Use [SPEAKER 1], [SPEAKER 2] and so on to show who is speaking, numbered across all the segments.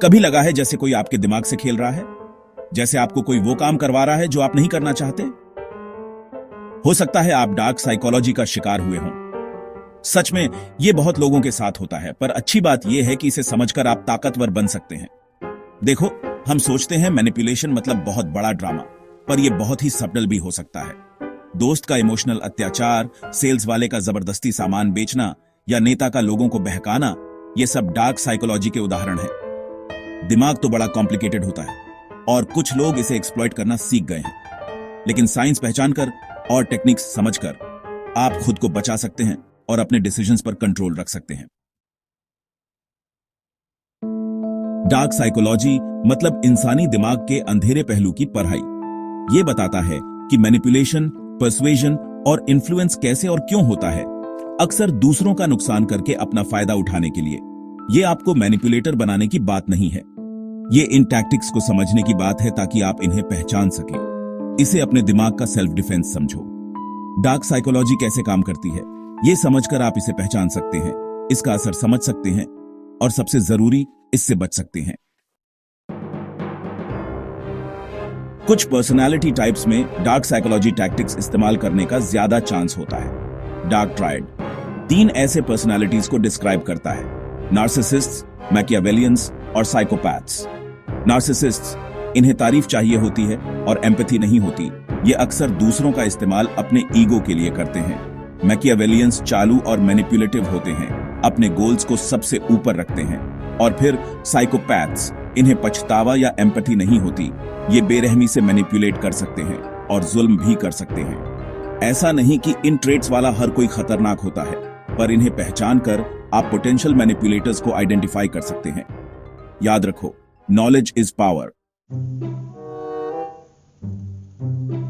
[SPEAKER 1] कभी लगा है जैसे कोई आपके दिमाग से खेल रहा है, जैसे आपको कोई वो काम करवा रहा है जो आप नहीं करना चाहते? हो सकता है आप डार्क साइकोलॉजी का शिकार हुए हों। सच में ये बहुत लोगों के साथ होता है, पर अच्छी बात यह है कि इसे समझकर आप ताकतवर बन सकते हैं। देखो, हम सोचते हैं मैनिपुलेशन मतलब बहुत बड़ा ड्रामा, पर यह बहुत ही सटल भी हो सकता है। दोस्त का इमोशनल अत्याचार, सेल्स वाले का जबरदस्ती सामान बेचना या नेता का लोगों को बहकाना, ये सब डार्क साइकोलॉजी के उदाहरण हैं। दिमाग तो बड़ा कॉम्प्लिकेटेड होता है और कुछ लोग इसे एक्सप्लॉइट करना सीख गए हैं, लेकिन साइंस पहचानकर और टेक्निक्स समझकर आप खुद को बचा सकते हैं और अपने डिसीजंस पर कंट्रोल रख सकते हैं। डार्क साइकोलॉजी मतलब इंसानी दिमाग के अंधेरे पहलू की पढ़ाई। यह बताता है कि मैनिपुलेशन, पर्सुएजन और इन्फ्लुएंस कैसे और क्यों होता है, अक्सर दूसरों का नुकसान करके अपना फायदा उठाने के लिए। यह आपको मैनिपुलेटर बनाने की बात नहीं है, ये इन टैक्टिक्स को समझने की बात है ताकि आप इन्हें पहचान सकें। इसे अपने दिमाग का सेल्फ डिफेंस समझो। डार्क साइकोलॉजी कैसे काम करती है, यह समझकर आप इसे पहचान सकते हैं, इसका असर समझ सकते हैं और सबसे जरूरी, इससे बच सकते हैं। कुछ पर्सनालिटी टाइप्स में डार्क साइकोलॉजी टैक्टिक्स इस्तेमाल करने का ज्यादा चांस होता है। डार्क ट्रायड 3 ऐसे पर्सनालिटीज को डिस्क्राइब करता है: नार्सिसिस्ट्स, मैकियावेलियंस और साइकोपैथ्स। नार्सिसिस्ट्स, इन्हें तारीफ चाहिए होती है और एम्पैथी नहीं होती। ये अक्सर दूसरों का इस्तेमाल अपने ईगो के लिए करते हैं। मैकियावेलियंस चालू और मैनिपुलेटिव होते हैं, अपने गोल्स को सबसे ऊपर रखते हैं। और फिर साइकोपैथ्स, इन्हें पछतावा या एम्पैथी नहीं होती। ये बेरहमी से मैनिपुलेट कर सकते हैं और जुल्म भी कर सकते हैं। ऐसा नहीं कि इन ट्रेट्स वाला हर कोई खतरनाक होता है, पर इन्हें पहचान कर आप पोटेंशियल मैनिपुलेटर्स को आइडेंटिफाई कर सकते हैं। याद रखो, knowledge is power.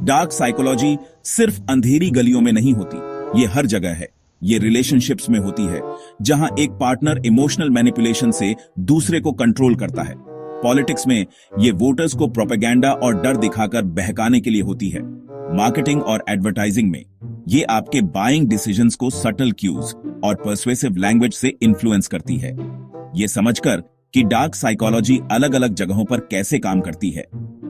[SPEAKER 1] Dark psychology सिर्फ अंधेरी गलियों में नहीं होती, ये हर जगह है। ये रिलेशनशिप्स में होती है, जहां एक पार्टनर इमोशनल मैनिपुलेशन से दूसरे को कंट्रोल करता है। पॉलिटिक्स में ये वोटर्स को प्रोपेगेंडा और डर दिखाकर बहकाने के लिए होती है। मार्केटिंग और एडवर्टाइजिंग में ये आपके बाइंग डिसीजंस को सटल क्यूज और पर्सुएसिव लैंग्वेज से इन्फ्लुएंस करती है। ये समझकर कि डार्क साइकोलॉजी अलग अलग जगहों पर कैसे काम करती है,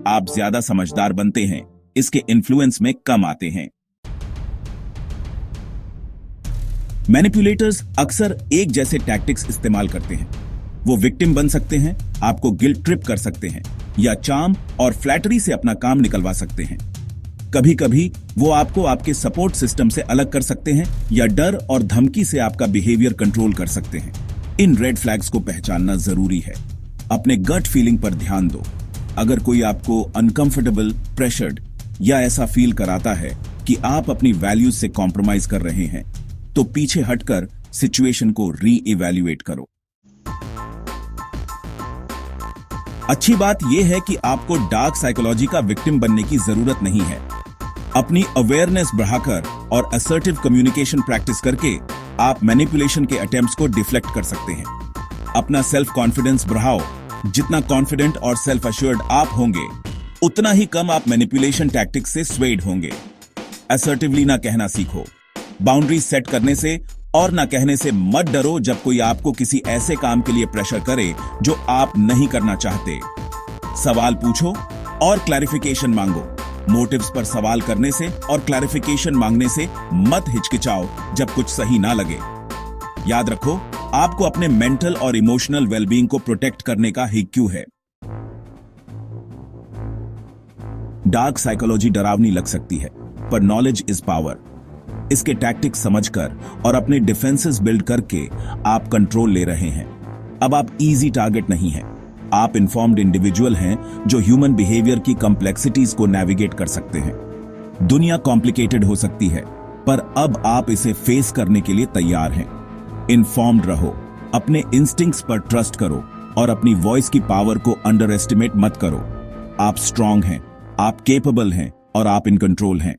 [SPEAKER 1] आप ज्यादा समझदार बनते हैं, इसके इन्फ्लुएंस में कम आते हैं। मैनिपुलेटर्स अक्सर एक जैसे टैक्टिक्स इस्तेमाल करते हैं। वो विक्टिम बन सकते हैं, आपको गिल्ट ट्रिप कर सकते हैं या चार्म और फ्लैटरी से अपना काम निकलवा सकते हैं। कभी कभी वो आपको आपके सपोर्ट सिस्टम से अलग कर सकते हैं या डर और धमकी से आपका बिहेवियर कंट्रोल कर सकते हैं। इन रेड फ्लैग्स को पहचानना जरूरी है। अपने गट फीलिंग पर ध्यान दो। अगर कोई आपको अनकंफर्टेबल, प्रेशर्ड या ऐसा फील कराता है कि आप अपनी वैल्यूज से कॉम्प्रोमाइज कर रहे हैं, तो पीछे हटकर सिचुएशन को री-इवैल्यूएट करो। अच्छी बात यह है कि आपको डार्क साइकोलॉजी का विक्टिम बनने की जरूरत नहीं है। अपनी अवेयरनेस बढ़ाकर और असर्टिव कम्युनिकेशन प्रैक्टिस करके आप मैनिपुलेशन के अटेम्प्ट्स को डिफ्लेक्ट कर सकते हैं। अपना सेल्फ कॉन्फिडेंस बढ़ाओ। जितना कॉन्फिडेंट और सेल्फ अश्योर्ड आप होंगे, उतना ही कम आप मैनिपुलेशन टैक्टिक्स से स्वेड होंगे। असर्टिवली ना कहना सीखो। बाउंड्री सेट करने से और ना कहने से मत डरो जब कोई आपको किसी ऐसे काम के लिए प्रेशर करे जो आप नहीं करना चाहते। सवाल पूछो और क्लैरिफिकेशन मांगो। मोटिव्स पर सवाल करने से और क्लैरिफिकेशन मांगने से मत हिचकिचाओ जब कुछ सही ना लगे। याद रखो, आपको अपने मेंटल और इमोशनल वेलबींग को प्रोटेक्ट करने का ही क्यों है। डार्क साइकोलॉजी डरावनी लग सकती है, पर नॉलेज इज पावर। इसके टैक्टिक्स समझकर और अपने डिफेंसेस बिल्ड करके आप कंट्रोल ले रहे हैं। अब आप इजी टारगेट नहीं हैं, आप इन्फॉर्म्ड इंडिविजुअल हैं जो ह्यूमन बिहेवियर की कॉम्प्लेक्सिटीज को नेविगेट कर सकते हैं। दुनिया कॉम्प्लिकेटेड हो सकती है, पर अब आप इसे फेस करने के लिए तैयार हैं। इन्फॉर्म्ड रहो, अपने इंस्टिंक्ट्स पर ट्रस्ट करो और अपनी वॉइस की पावर को अंडर एस्टिमेट मत करो। आप स्ट्रांग हैं, आप केपेबल हैं और आप इन कंट्रोल हैं।